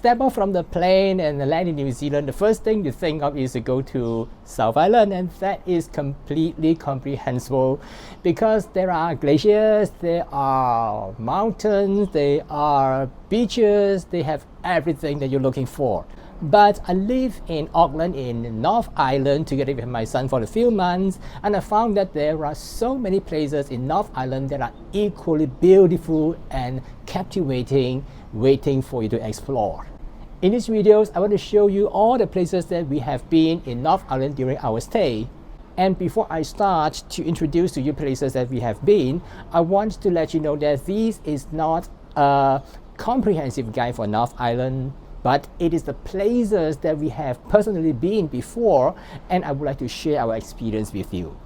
step off from the plane and land in New Zealand, the first thing you think of is to go to South Island, and that is completely comprehensible because there are glaciers, there are mountains, there are beaches, they have everything that you're looking for. But I live in Auckland in North Island together with my son for a few months, and I found that there are so many places in North Island that are equally beautiful and captivating, waiting for you to explore. In these videos, I want to show you all the places that we have been in North Island during our stay. And before I start to introduce to you places that we have been, I want to let you know that this is not a comprehensive guide for North Island, but it is the places that we have personally been before, and I would like to share our experience with you.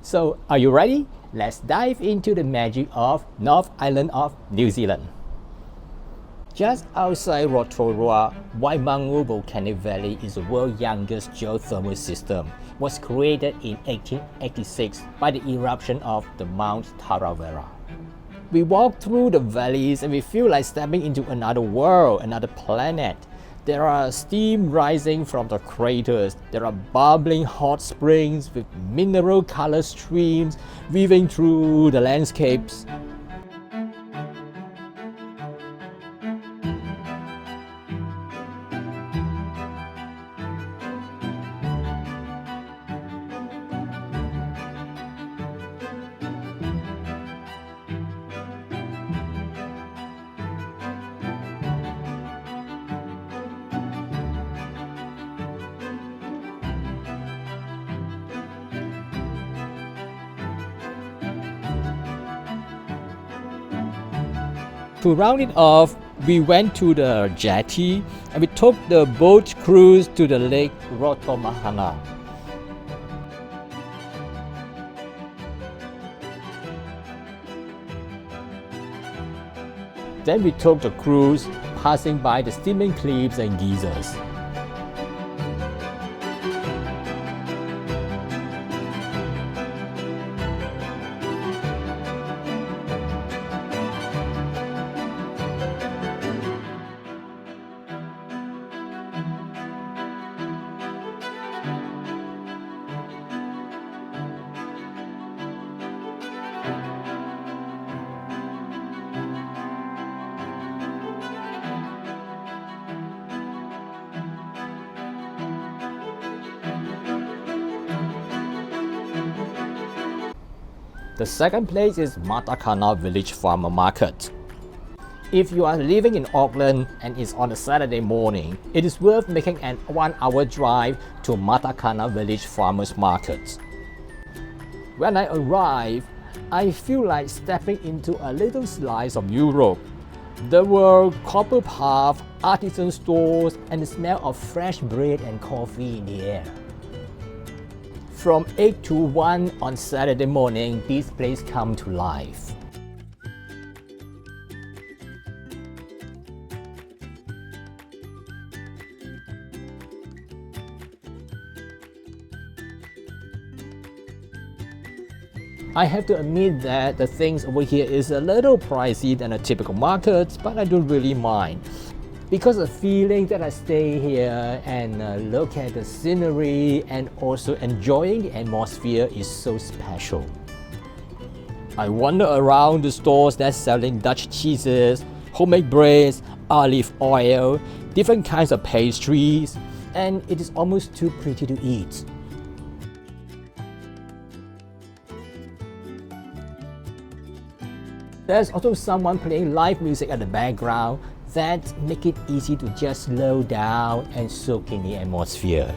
So, are you ready? Let's dive into the magic of North Island of New Zealand. Just outside Rotorua, Waimangu Volcanic Valley is the world's youngest geothermal system. It was created in 1886 by the eruption of the Mount Tarawera. We walk through the valleys and we feel like stepping into another world, another planet. There are steam rising from the craters. There are bubbling hot springs with mineral colored streams weaving through the landscapes. To round it off, we went to the jetty and we took the boat cruise to the lake Rotomahana. Then we took the cruise passing by the steaming cliffs and geysers. The second place is Matakana Village Farmer Market. If you are living in Auckland and it's on a Saturday morning, it is worth making an 1-hour drive to Matakana Village Farmers Market. When I arrived, I feel like stepping into a little slice of Europe. There were copper paths, artisan stores, and the smell of fresh bread and coffee in the air. From 8 to 1 on Saturday morning, this place comes to life. I have to admit that the things over here is a little pricey than a typical market, but I don't really mind. Because the feeling that I stay here and look at the scenery and also enjoying the atmosphere is so special. I wander around the stores that's selling Dutch cheeses, homemade breads, olive oil, different kinds of pastries, and it is almost too pretty to eat. There's also someone playing live music at the background that make it easy to just slow down and soak in the atmosphere.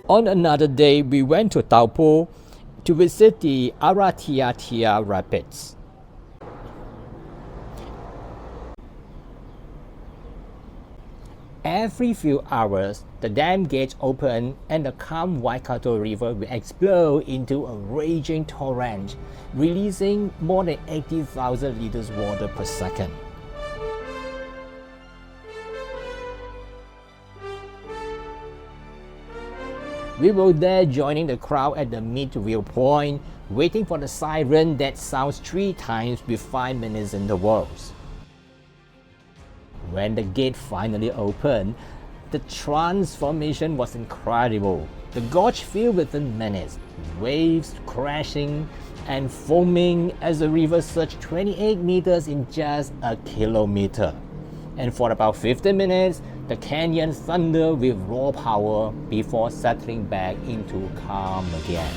On another day, we went to Taupo to visit the Aratiatia rapids. Every few hours, the dam gates open and the calm Waikato River will explode into a raging torrent, releasing more than 80,000 liters water per second. We were there joining the crowd at the mid-wheel point, waiting for the siren that sounds 3 times with 5 minutes intervals. When the gate finally opened, the transformation was incredible. The gorge filled within minutes, waves crashing and foaming as the river surged 28 meters in just a kilometer. And for about 15 minutes, the canyon thundered with raw power before settling back into calm again.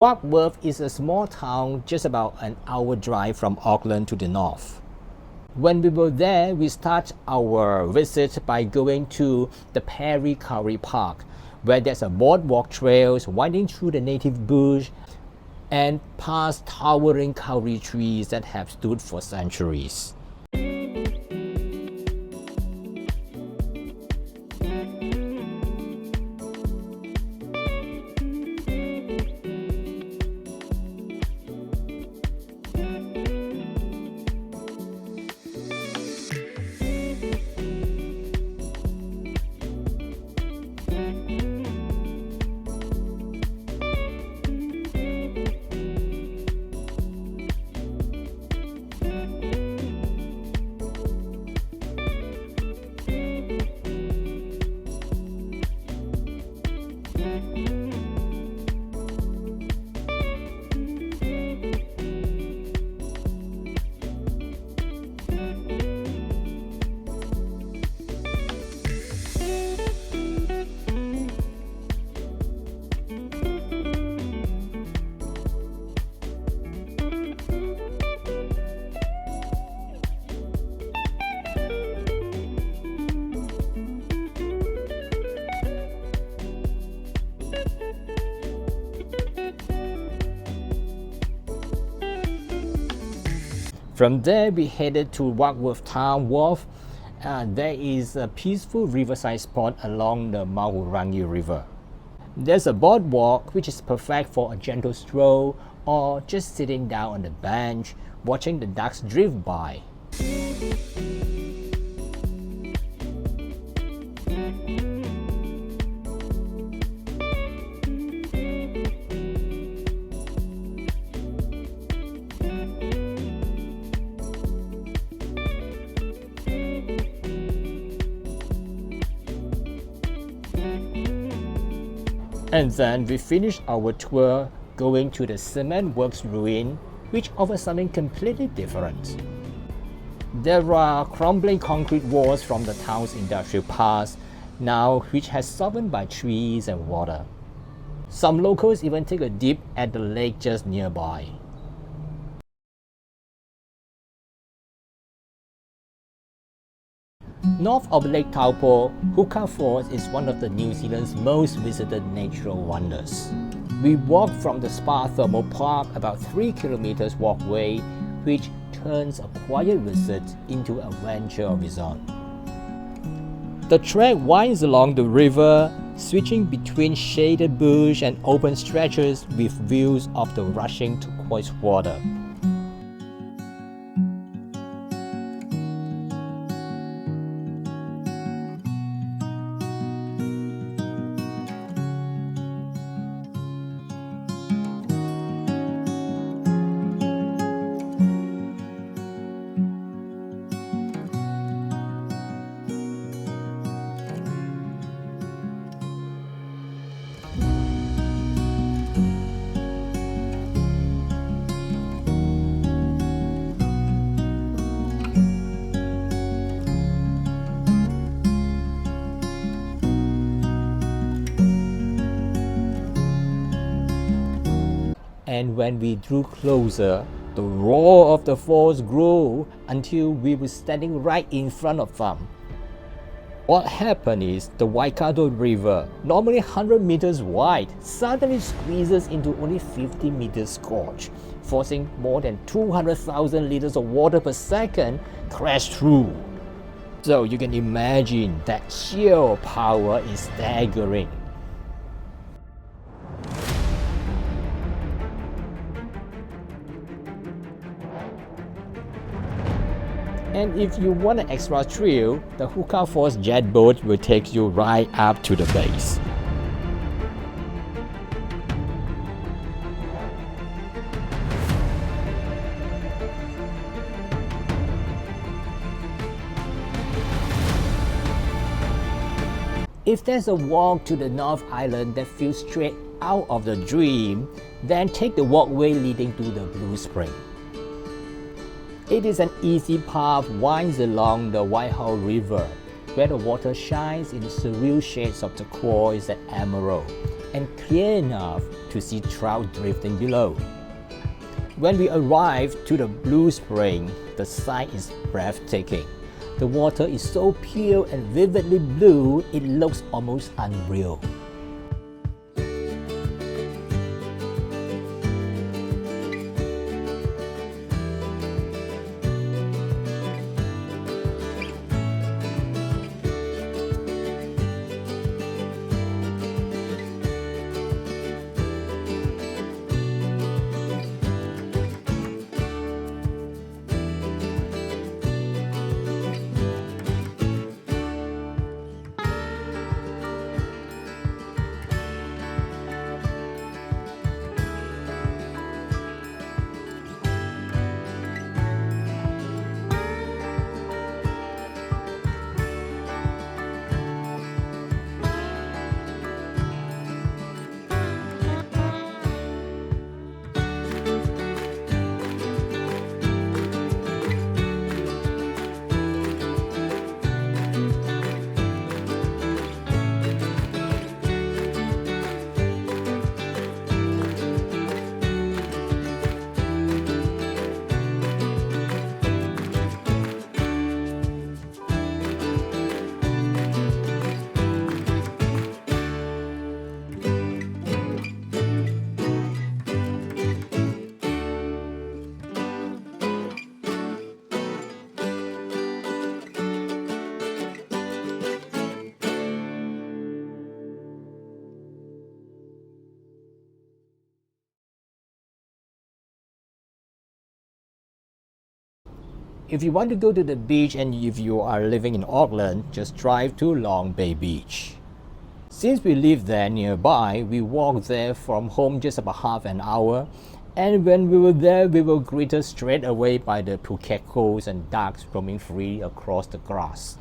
Warkworth is a small town just about an hour drive from Auckland to the north. When we were there, we started our visit by going to the Perry Kauri Park, where there's a boardwalk trails winding through the native bush and past towering kauri trees that have stood for centuries. From there, we headed to Warkworth Town Wharf. There is a peaceful riverside spot along the Mahurangi River. There's a boardwalk which is perfect for a gentle stroll or just sitting down on the bench watching the ducks drift by. And then we finished our tour going to the cement works ruin, which offers something completely different. There are crumbling concrete walls from the town's industrial past, now which has softened by trees and water. Some locals even take a dip at the lake just nearby. North of Lake Taupo, Huka Falls is one of the New Zealand's most visited natural wonders. We walked from the spa thermal park about 3 kilometers walkway, which turns a quiet visit into an adventure of its own. The track winds along the river, switching between shaded bush and open stretches with views of the rushing turquoise water. And when we drew closer, the roar of the falls grew until we were standing right in front of them. What happened is the Waikato River, normally 100 meters wide, suddenly squeezes into only 50 meters gorge, forcing more than 200,000 liters of water per second crash through. So you can imagine that sheer power is staggering. And if you want an extra thrill, the Huka Falls jet boat will take you right up to the base. If there's a walk to the North Island that feels straight out of the dream, then take the walkway leading to the Blue Spring. It is an easy path winds along the Waimangu River, where the water shines in the surreal shades of turquoise and emerald, and clear enough to see trout drifting below. When we arrive to the Blue Spring, the sight is breathtaking. The water is so pure and vividly blue, it looks almost unreal. If you want to go to the beach and if you are living in Auckland, just drive to Long Bay Beach. Since we live there nearby, we walked there from home just about half an hour, and when we were there, we were greeted straight away by the pukekos and ducks roaming free across the grass.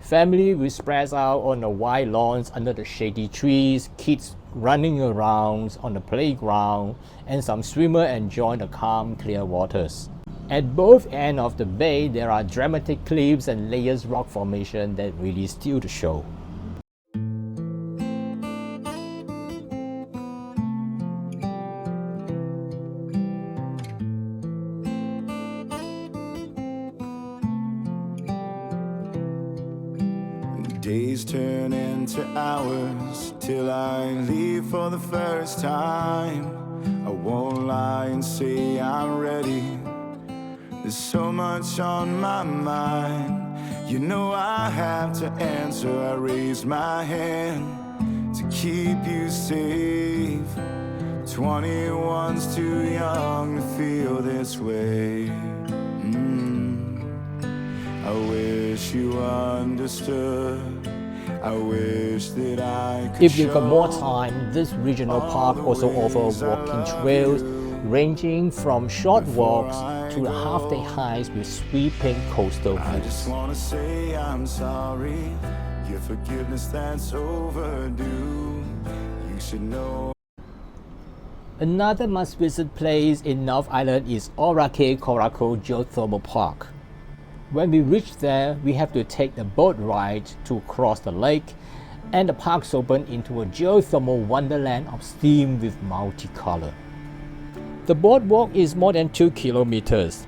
Family will spread out on the wide lawns under the shady trees, kids running around on the playground, and some swimmers enjoying the calm, clear waters. At both ends of the bay, there are dramatic cliffs and layers rock formation that really steal the show. Days turn into hours till I leave for the first time. I won't lie and say I'm ready. There's so much on my mind. You know I have to answer. I raise my hand to keep you safe. 21's too young to feel this way. I wish you understood. I wish that I could. If you've got more time, this regional park also offers walking trails ranging from short walks to the half-day hikes with sweeping coastal views. I just want to say I'm sorry. Your forgiveness that's overdue. You should know. Another must-visit place in North Island is Orakei Korako geothermal park. When we reach there, we have to take the boat ride to cross the lake, and the park's open into a geothermal wonderland of steam with multicolor. The boardwalk is more than 2 kilometers.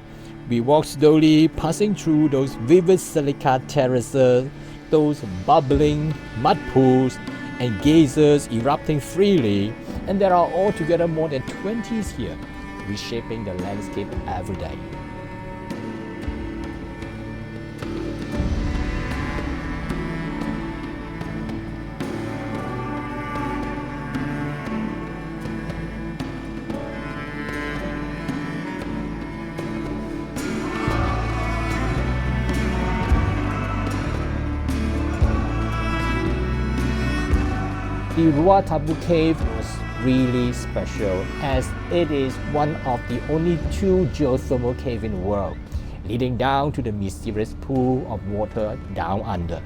We walk slowly, passing through those vivid silica terraces, those bubbling mud pools, and geysers erupting freely, and there are altogether more than 20 here, reshaping the landscape every day. The Ruatabu Cave was really special as it is one of the only 2 geothermal caves in the world, leading down to the mysterious pool of water down under.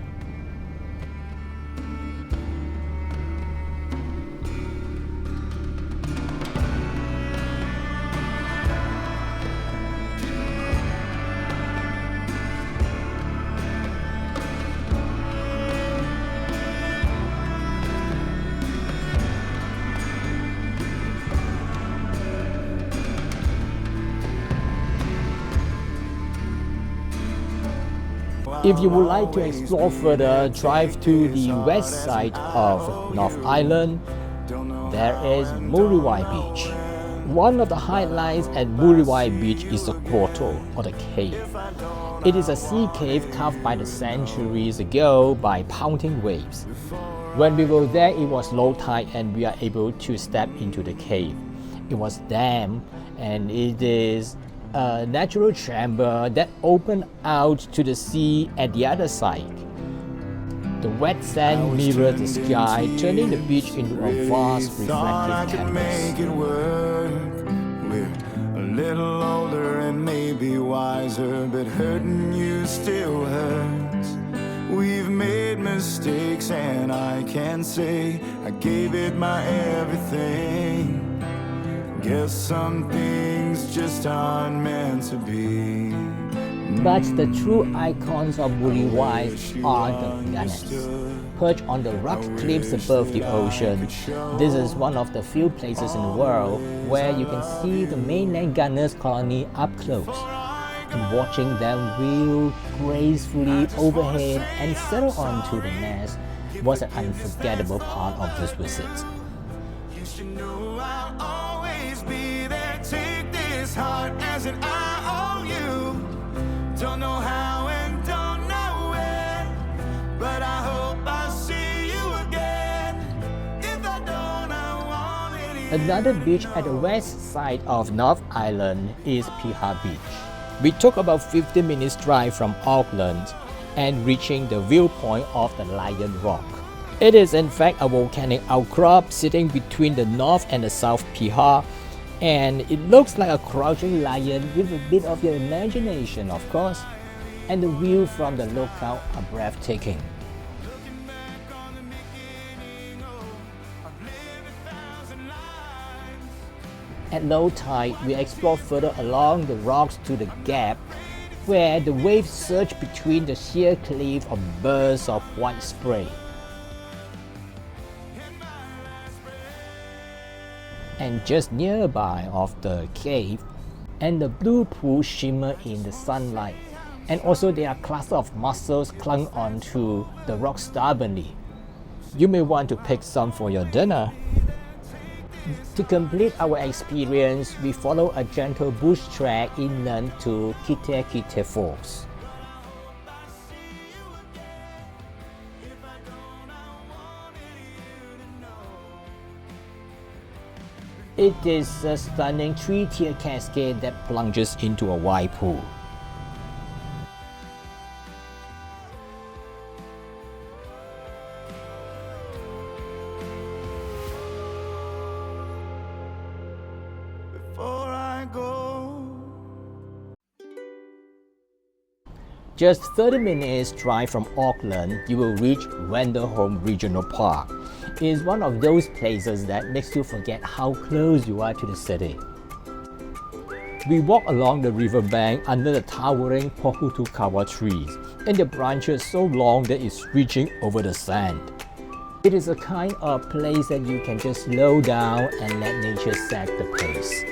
If you would like to explore further, drive to the west side of North Island. There is Muriwai Beach. One of the highlights at Muriwai Beach is the grotto, or the cave. It is a sea cave carved by the centuries ago by pounding waves. When we were there, it was low tide and we are able to step into the cave. It was damp and it is a natural chamber that opened out to the sea at the other side. The wet sand mirrored the sky, turning the beach into a vast reflective canvas. We're a little older and maybe wiser, but hurting you still hurts. We've made mistakes and I can't say I gave it my everything. Guess some things just aren't meant to be. But the true icons of Muriwai are the gannets. Perched on the rock cliffs above the ocean, this is one of the few places in the world where you can see the mainland gannets colony up close. And watching them wheel gracefully overhead and settle onto the nest was an unforgettable part of this visit. You should know I'll always be there. Take this heart as an I owe you. Don't know how and don't know when, but I hope I'll see you again. If I don't, I want it. Another beach at the west side of North Island is Piha Beach. We took about 15 minutes drive from Auckland and reaching the viewpoint of the Lion Rock. It is in fact a volcanic outcrop sitting between the north and the south Piha, and it looks like a crouching lion with a bit of your imagination, of course, and the view from the lookout are breathtaking. At low tide, we explore further along the rocks to the gap, where the waves surge between the sheer cliff of bursts of white spray. And just nearby of the cave, and the blue pool shimmer in the sunlight, and also there are clusters of mussels clung onto the rock stubbornly. You may want to pick some for your dinner. To complete our experience, we follow a gentle bush track inland to Kite Falls. It is a stunning 3-tier cascade that plunges into a wide pool. Before I go, Just 30 minutes drive from Auckland, you will reach Wenderholm Regional Park. It is one of those places that makes you forget how close you are to the city. We walk along the riverbank under the towering Pohutukawa trees, and the branches so long that it's reaching over the sand. It is a kind of place that you can just slow down and let nature set the pace.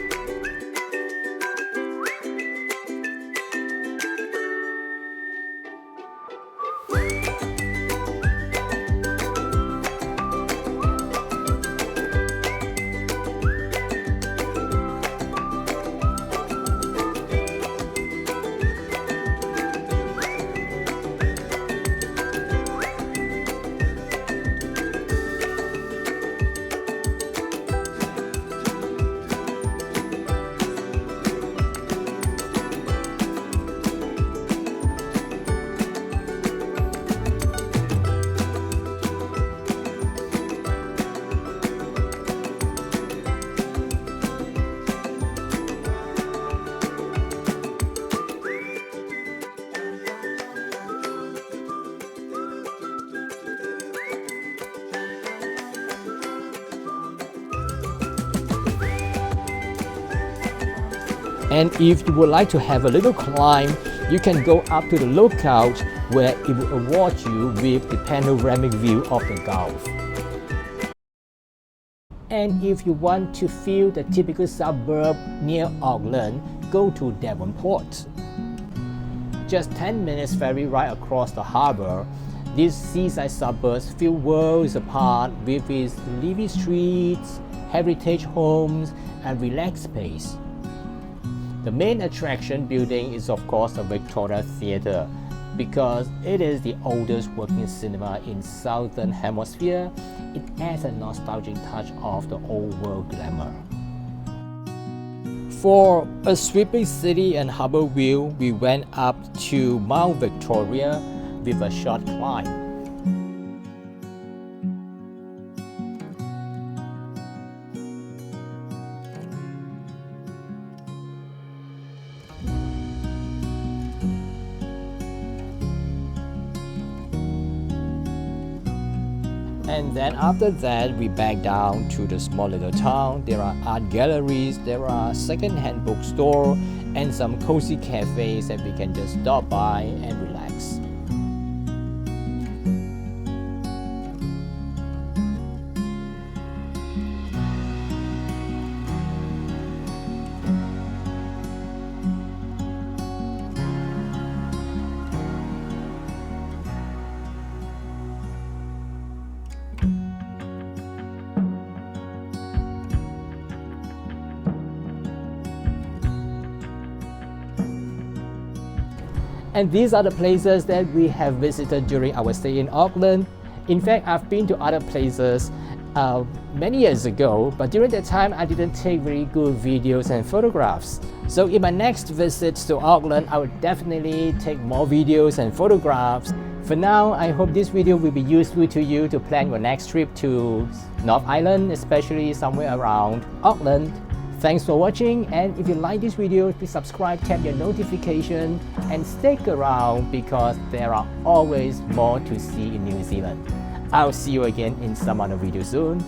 And if you would like to have a little climb, you can go up to the lookout where it will award you with the panoramic view of the Gulf. And if you want to feel the typical suburb near Auckland, go to Devonport. Just 10 minutes ferry ride across the harbour, these seaside suburbs feel worlds apart with its leafy streets, heritage homes, and relaxed space. The main attraction building is of course the Victoria Theatre, because it is the oldest working cinema in Southern Hemisphere. It adds a nostalgic touch of the old world glamour. For a sweeping city and harbour view, we went up to Mount Victoria with a short climb. And then after that, we back down to the small little town. There are art galleries, there are second-hand bookstore, and some cozy cafes that we can just stop by and relax. And these are the places that we have visited during our stay in Auckland. In fact, I've been to other places many years ago, but during that time I didn't take very good videos and photographs. So in my next visit to Auckland, I will definitely take more videos and photographs. For now, I hope this video will be useful to you to plan your next trip to North Island, especially somewhere around Auckland. Thanks for watching, and if you like this video, please subscribe, tap your notification, and stick around because there are always more to see in New Zealand. I'll see you again in some other video soon.